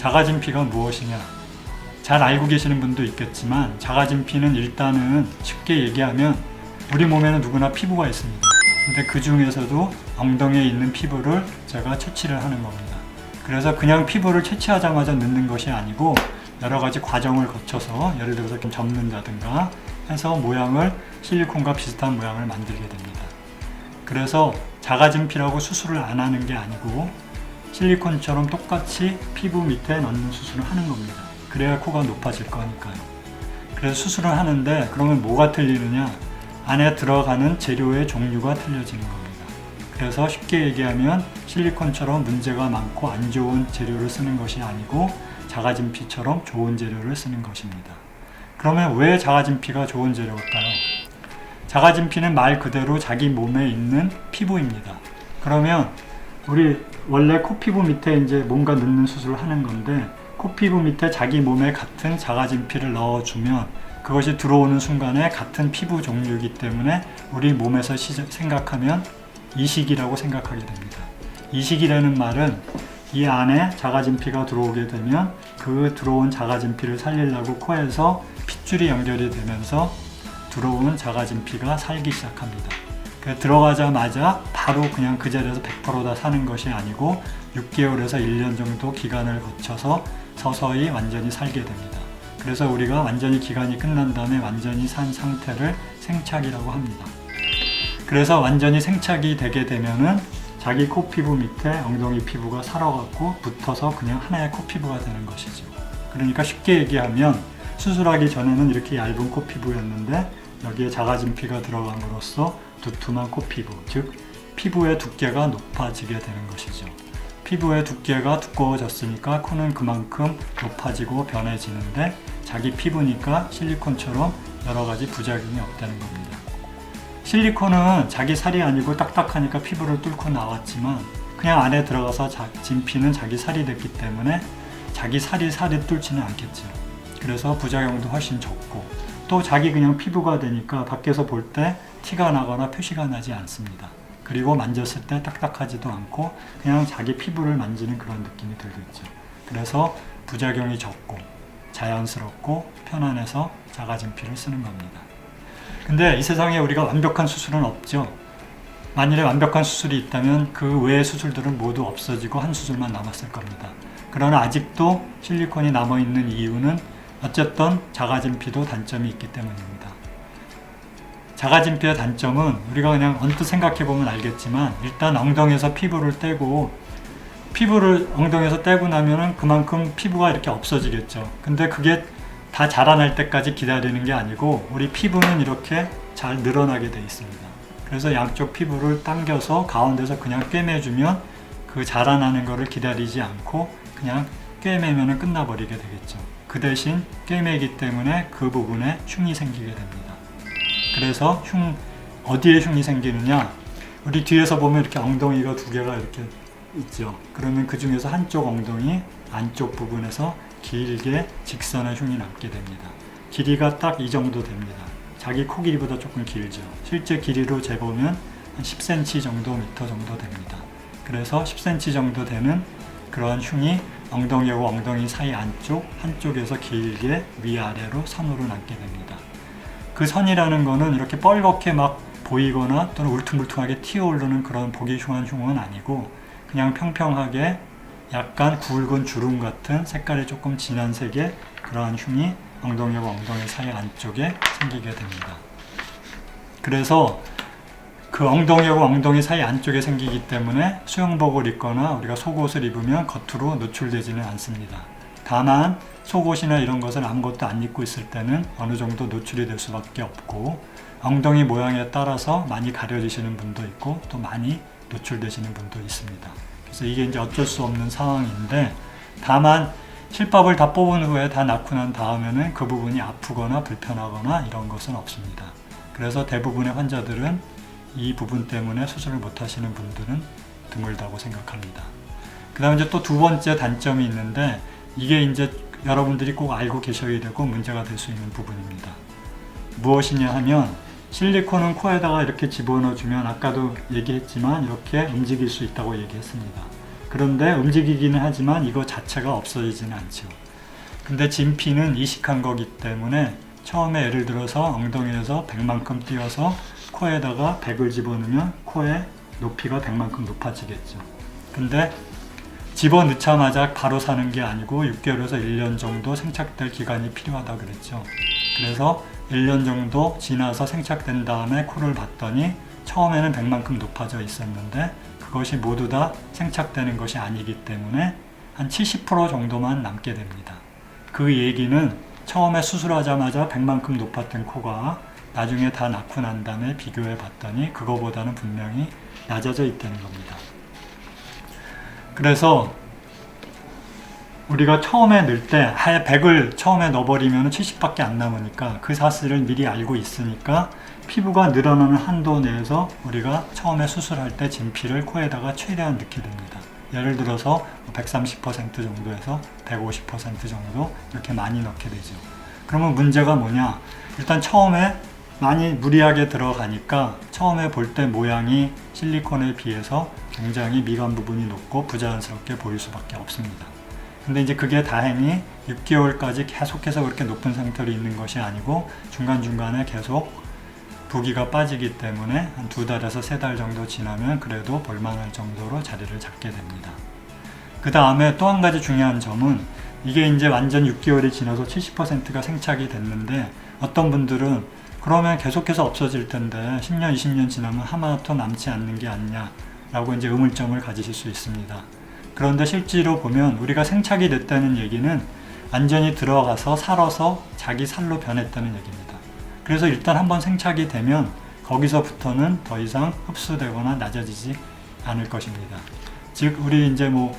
자가진 피가 무엇이냐? 잘 알고 계시는 분도 있겠지만 자가진 피는 일단은 쉽게 얘기하면 우리 몸에는 누구나 피부가 있습니다. 근데 그 중에서도 엉덩이에 있는 피부를 제가 채취를 하는 겁니다. 그래서 그냥 피부를 채취하자마자 넣는 것이 아니고 여러 가지 과정을 거쳐서 예를 들어서 좀 접는다든가 해서 모양을 실리콘과 비슷한 모양을 만들게 됩니다. 그래서 자가진 피라고 수술을 안 하는 게 아니고 실리콘처럼 똑같이 피부 밑에 넣는 수술을 하는 겁니다. 그래야 코가 높아질 거니까요. 그래서 수술을 하는데 그러면 뭐가 틀리느냐? 안에 들어가는 재료의 종류가 틀려지는 겁니다. 그래서 쉽게 얘기하면 실리콘처럼 문제가 많고 안 좋은 재료를 쓰는 것이 아니고 자가진 피처럼 좋은 재료를 쓰는 것입니다. 그러면 왜 자가진 피가 좋은 재료일까요? 자가진 피는 말 그대로 자기 몸에 있는 피부입니다. 그러면 우리 원래 코피부 밑에 이제 뭔가 넣는 수술을 하는 건데 코피부 밑에 자기 몸에 같은 자가진 피를 넣어주면 그것이 들어오는 순간에 같은 피부 종류이기 때문에 우리 몸에서 생각하면 이식이라고 생각하게 됩니다. 이식이라는 말은 이 안에 자가진 피가 들어오게 되면 그 들어온 자가진 피를 살리려고 코에서 핏줄이 연결이 되면서 들어온 자가진 피가 살기 시작합니다. 들어가자마자 바로 그냥 그 자리에서 100% 다 사는 것이 아니고 6개월에서 1년 정도 기간을 거쳐서 서서히 완전히 살게 됩니다. 그래서 우리가 완전히 기간이 끝난 다음에 완전히 산 상태를 생착이라고 합니다. 그래서 완전히 생착이 되게 되면은 자기 코 피부 밑에 엉덩이 피부가 살아갖고 붙어서 그냥 하나의 코 피부가 되는 것이죠. 그러니까 쉽게 얘기하면 수술하기 전에는 이렇게 얇은 코 피부였는데 여기에 자가진 피가 들어감으로써 두툼한 코 피부, 즉 피부의 두께가 높아지게 되는 것이죠. 피부의 두께가 두꺼워졌으니까 코는 그만큼 높아지고 변해지는데 자기 피부니까 실리콘처럼 여러 가지 부작용이 없다는 겁니다. 실리콘은 자기 살이 아니고 딱딱하니까 피부를 뚫고 나왔지만 그냥 안에 들어가서 진피는 자기 살이 됐기 때문에 자기 살이 뚫지는 않겠죠. 그래서 부작용도 훨씬 적고 또 자기 그냥 피부가 되니까 밖에서 볼 때 티가 나거나 표시가 나지 않습니다. 그리고 만졌을 때 딱딱하지도 않고 그냥 자기 피부를 만지는 그런 느낌이 들겠죠. 그래서 부작용이 적고 자연스럽고 편안해서 자가진 피를 쓰는 겁니다. 근데 이 세상에 우리가 완벽한 수술은 없죠. 만일에 완벽한 수술이 있다면 그 외의 수술들은 모두 없어지고 한 수술만 남았을 겁니다. 그러나 아직도 실리콘이 남아있는 이유는 어쨌든 자가진 피도 단점이 있기 때문입니다. 자가진 피의 단점은 우리가 그냥 언뜻 생각해보면 알겠지만 일단 엉덩이에서 피부를 떼고 피부를 엉덩이에서 떼고 나면은 그만큼 피부가 이렇게 없어지겠죠. 근데 그게 다 자라날 때까지 기다리는 게 아니고 우리 피부는 이렇게 잘 늘어나게 돼 있습니다. 그래서 양쪽 피부를 당겨서 가운데서 그냥 꿰매주면 그 자라나는 거를 기다리지 않고 그냥 꿰매면 끝나버리게 되겠죠. 그 대신 꿰매기 때문에 그 부분에 흉이 생기게 됩니다. 그래서 어디에 흉이 생기느냐? 우리 뒤에서 보면 이렇게 엉덩이가 두 개가 이렇게 있죠. 그러면 그 중에서 한쪽 엉덩이 안쪽 부분에서 길게 직선의 흉이 남게 됩니다. 길이가 딱 이 정도 됩니다. 자기 코 길이보다 조금 길죠. 실제 길이로 재보면 한 10cm 정도, 미터 정도 됩니다. 그래서 10cm 정도 되는 그러한 흉이 엉덩이하고 엉덩이 사이 안쪽 한쪽에서 길게 위아래로 선으로 남게 됩니다. 그 선이라는 거는 이렇게 뻘겋게 막 보이거나 또는 울퉁불퉁하게 튀어오르는 그런 보기 흉한 흉은 아니고 그냥 평평하게 약간 굵은 주름 같은 색깔이 조금 진한 색의 그러한 흉이 엉덩이와 엉덩이 사이 안쪽에 생기게 됩니다. 그래서 그 엉덩이하고 엉덩이 사이 안쪽에 생기기 때문에 수영복을 입거나 우리가 속옷을 입으면 겉으로 노출되지는 않습니다. 다만 속옷이나 이런 것을 아무것도 안 입고 있을 때는 어느 정도 노출이 될 수밖에 없고 엉덩이 모양에 따라서 많이 가려지시는 분도 있고 또 많이 노출되시는 분도 있습니다. 그래서 이게 이제 어쩔 수 없는 상황인데 다만 실밥을 다 뽑은 후에 다 낳고 난 다음에는 그 부분이 아프거나 불편하거나 이런 것은 없습니다. 그래서 대부분의 환자들은 이 부분 때문에 수술을 못 하시는 분들은 드물다고 생각합니다. 그 다음에 이제 또 두 번째 단점이 있는데 이게 이제 여러분들이 꼭 알고 계셔야 되고 문제가 될 수 있는 부분입니다. 무엇이냐 하면 실리콘은 코에다가 이렇게 집어넣어주면 아까도 얘기했지만 이렇게 움직일 수 있다고 얘기했습니다. 그런데 움직이기는 하지만 이거 자체가 없어지지는 않죠. 근데 진피는 이식한 거기 때문에 처음에 예를 들어서 엉덩이에서 100만큼 띄어서 코에다가 100을 집어넣으면 코의 높이가 100만큼 높아지겠죠. 근데 집어넣자마자 바로 사는 게 아니고 6개월에서 1년 정도 생착될 기간이 필요하다 그랬죠. 그래서 1년 정도 지나서 생착된 다음에 코를 봤더니 처음에는 100만큼 높아져 있었는데 그것이 모두 다 생착되는 것이 아니기 때문에 한 70% 정도만 남게 됩니다. 그 얘기는 처음에 수술하자마자 100만큼 높았던 코가 나중에 다 낳고 난 다음에 비교해 봤더니 그거보다는 분명히 낮아져 있다는 겁니다. 그래서 우리가 처음에 넣을 때 100을 처음에 넣어버리면 70밖에 안 남으니까 그 사실을 미리 알고 있으니까 피부가 늘어나는 한도 내에서 우리가 처음에 수술할 때 진피를 코에다가 최대한 넣게 됩니다. 예를 들어서 130% 정도에서 150% 정도 이렇게 많이 넣게 되죠. 그러면 문제가 뭐냐? 일단 처음에 많이 무리하게 들어가니까 처음에 볼 때 모양이 실리콘에 비해서 굉장히 미간 부분이 높고 부자연스럽게 보일 수밖에 없습니다. 근데 이제 그게 다행히 6개월까지 계속해서 그렇게 높은 상태로 있는 것이 아니고 중간중간에 계속 부기가 빠지기 때문에 한 2달에서 3달 정도 지나면 그래도 볼만할 정도로 자리를 잡게 됩니다. 그 다음에 또 한 가지 중요한 점은 이게 이제 완전 6개월이 지나서 70%가 생착이 됐는데 어떤 분들은 그러면 계속해서 없어질 텐데 10년, 20년 지나면 하나도 남지 않는 게 아니냐 라고 이제 의문점을 가지실 수 있습니다. 그런데 실제로 보면 우리가 생착이 됐다는 얘기는 완전히 들어가서 살아서 자기 살로 변했다는 얘기입니다. 그래서 일단 한번 생착이 되면 거기서부터는 더 이상 흡수되거나 낮아지지 않을 것입니다. 즉 우리 이제 뭐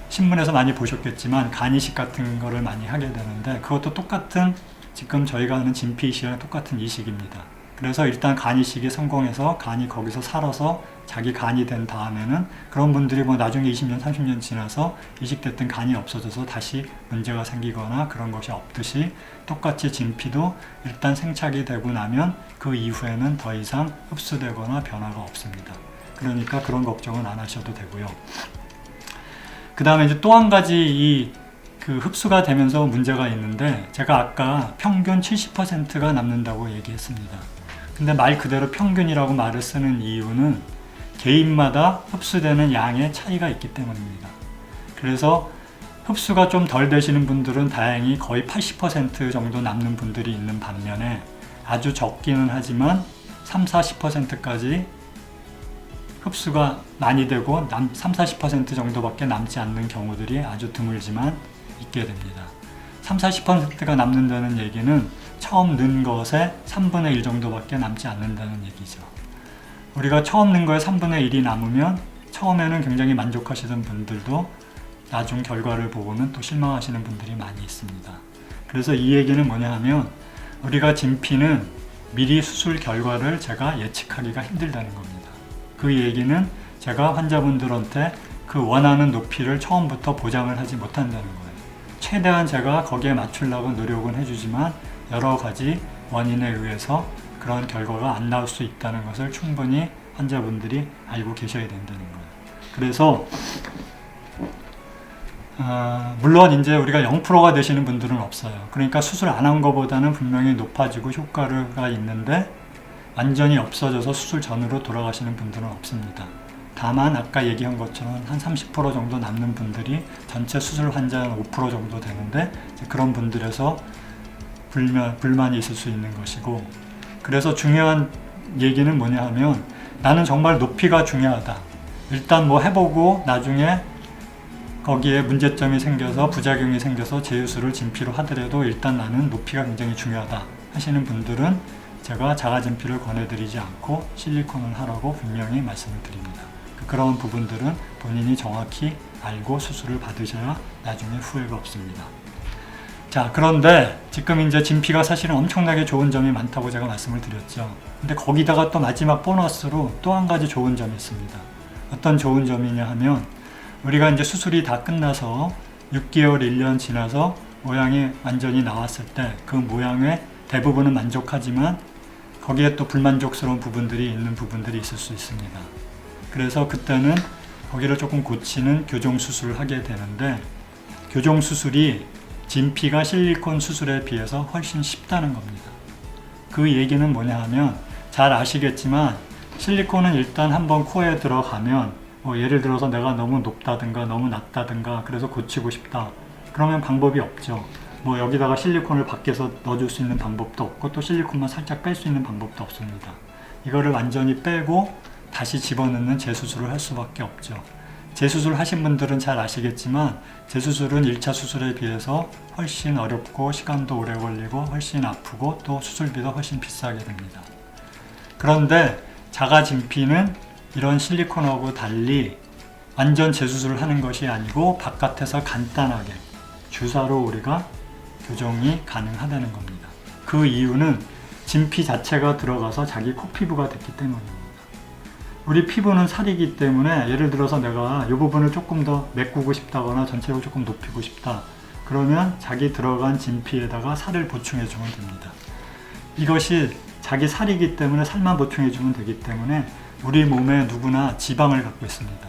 신문에서 많이 보셨겠지만 간 이식 같은 거를 많이 하게 되는데 그것도 똑같은 지금 저희가 하는 진피 이식이랑 똑같은 이식입니다. 그래서 일단 간 이식이 성공해서 간이 거기서 살아서 자기 간이 된 다음에는 그런 분들이 뭐 나중에 20년, 30년 지나서 이식됐던 간이 없어져서 다시 문제가 생기거나 그런 것이 없듯이 똑같이 진피도 일단 생착이 되고 나면 그 이후에는 더 이상 흡수되거나 변화가 없습니다. 그러니까 그런 걱정은 안 하셔도 되고요. 그 다음에 이제 또 한 가지 그 흡수가 되면서 문제가 있는데 제가 아까 평균 70%가 남는다고 얘기했습니다. 근데 말 그대로 평균이라고 말을 쓰는 이유는 개인마다 흡수되는 양의 차이가 있기 때문입니다. 그래서 흡수가 좀 덜 되시는 분들은 다행히 거의 80% 정도 남는 분들이 있는 반면에 아주 적기는 하지만 30-40%까지 흡수가 많이 되고 30-40% 정도밖에 남지 않는 경우들이 아주 드물지만 있게 됩니다. 30-40%가 남는다는 얘기는 처음 넣은 것의 3분의 1 정도밖에 남지 않는다는 얘기죠. 우리가 처음 넣은 거에 3분의 1이 남으면 처음에는 굉장히 만족하시던 분들도 나중 결과를 보고는 또 실망하시는 분들이 많이 있습니다. 그래서 이 얘기는 뭐냐 하면 우리가 진피는 미리 수술 결과를 제가 예측하기가 힘들다는 겁니다. 그 얘기는 제가 환자분들한테 그 원하는 높이를 처음부터 보장을 하지 못한다는 거예요. 최대한 제가 거기에 맞추려고 노력은 해주지만 여러 가지 원인에 의해서 그런 결과가 안 나올 수 있다는 것을 충분히 환자분들이 알고 계셔야 된다는 거예요. 그래서 물론 이제 우리가 0%가 되시는 분들은 없어요. 그러니까 수술 안 한 것보다는 분명히 높아지고 효과가 있는데 완전히 없어져서 수술 전으로 돌아가시는 분들은 없습니다. 다만 아까 얘기한 것처럼 한 30% 정도 남는 분들이 전체 수술 환자 한 5% 정도 되는데 그런 분들에서 불만이 있을 수 있는 것이고, 그래서 중요한 얘기는 뭐냐 하면 나는 정말 높이가 중요하다. 일단 뭐 해보고 나중에 거기에 문제점이 생겨서 부작용이 생겨서 재수술을 진피로 하더라도 일단 나는 높이가 굉장히 중요하다 하시는 분들은 제가 자가진피를 권해드리지 않고 실리콘을 하라고 분명히 말씀을 드립니다. 그런 부분들은 본인이 정확히 알고 수술을 받으셔야 나중에 후회가 없습니다. 자, 그런데 지금 이제 진피가 사실은 엄청나게 좋은 점이 많다고 제가 말씀을 드렸죠. 근데 거기다가 또 마지막 보너스로 또 한 가지 좋은 점이 있습니다. 어떤 좋은 점이냐 하면 우리가 이제 수술이 다 끝나서 6개월, 1년 지나서 모양이 완전히 나왔을 때 그 모양에 대부분은 만족하지만 거기에 또 불만족스러운 부분들이 있는 부분들이 있을 수 있습니다. 그래서 그때는 거기를 조금 고치는 교정 수술을 하게 되는데, 교정 수술이 진피가 실리콘 수술에 비해서 훨씬 쉽다는 겁니다. 그 얘기는 뭐냐 하면, 잘 아시겠지만 실리콘은 일단 한번 코에 들어가면 예를 들어서 내가 너무 높다든가 너무 낮다든가 그래서 고치고 싶다 그러면 방법이 없죠. 여기다가 실리콘을 밖에서 넣어줄 수 있는 방법도 없고 또 실리콘만 살짝 뺄 수 있는 방법도 없습니다. 이거를 완전히 빼고 다시 집어넣는 재수술을 할 수밖에 없죠. 재수술 하신 분들은 잘 아시겠지만 재수술은 1차 수술에 비해서 훨씬 어렵고 시간도 오래 걸리고 훨씬 아프고 또 수술비도 훨씬 비싸게 됩니다. 그런데 자가진피는 이런 실리콘하고 달리 완전 재수술을 하는 것이 아니고 바깥에서 간단하게 주사로 우리가 교정이 가능하다는 겁니다. 그 이유는 진피 자체가 들어가서 자기 코 피부가 됐기 때문입니다. 우리 피부는 살이기 때문에 예를 들어서 내가 이 부분을 조금 더 메꾸고 싶다거나 전체적으로 조금 높이고 싶다 그러면 자기 들어간 진피에다가 살을 보충해 주면 됩니다. 이것이 자기 살이기 때문에 살만 보충해 주면 되기 때문에 우리 몸에 누구나 지방을 갖고 있습니다.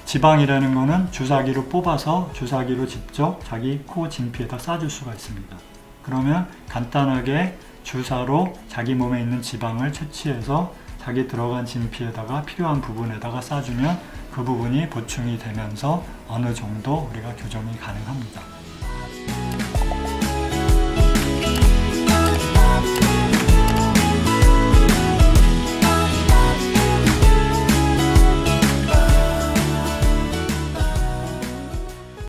지방이라는 것은 주사기로 뽑아서 주사기로 직접 자기 코 진피에다 쏴줄 수가 있습니다. 그러면 간단하게 주사로 자기 몸에 있는 지방을 채취해서 자기 들어간 진피에다가 필요한 부분에다가 쏴주면 그 부분이 보충이 되면서 어느 정도 우리가 교정이 가능합니다.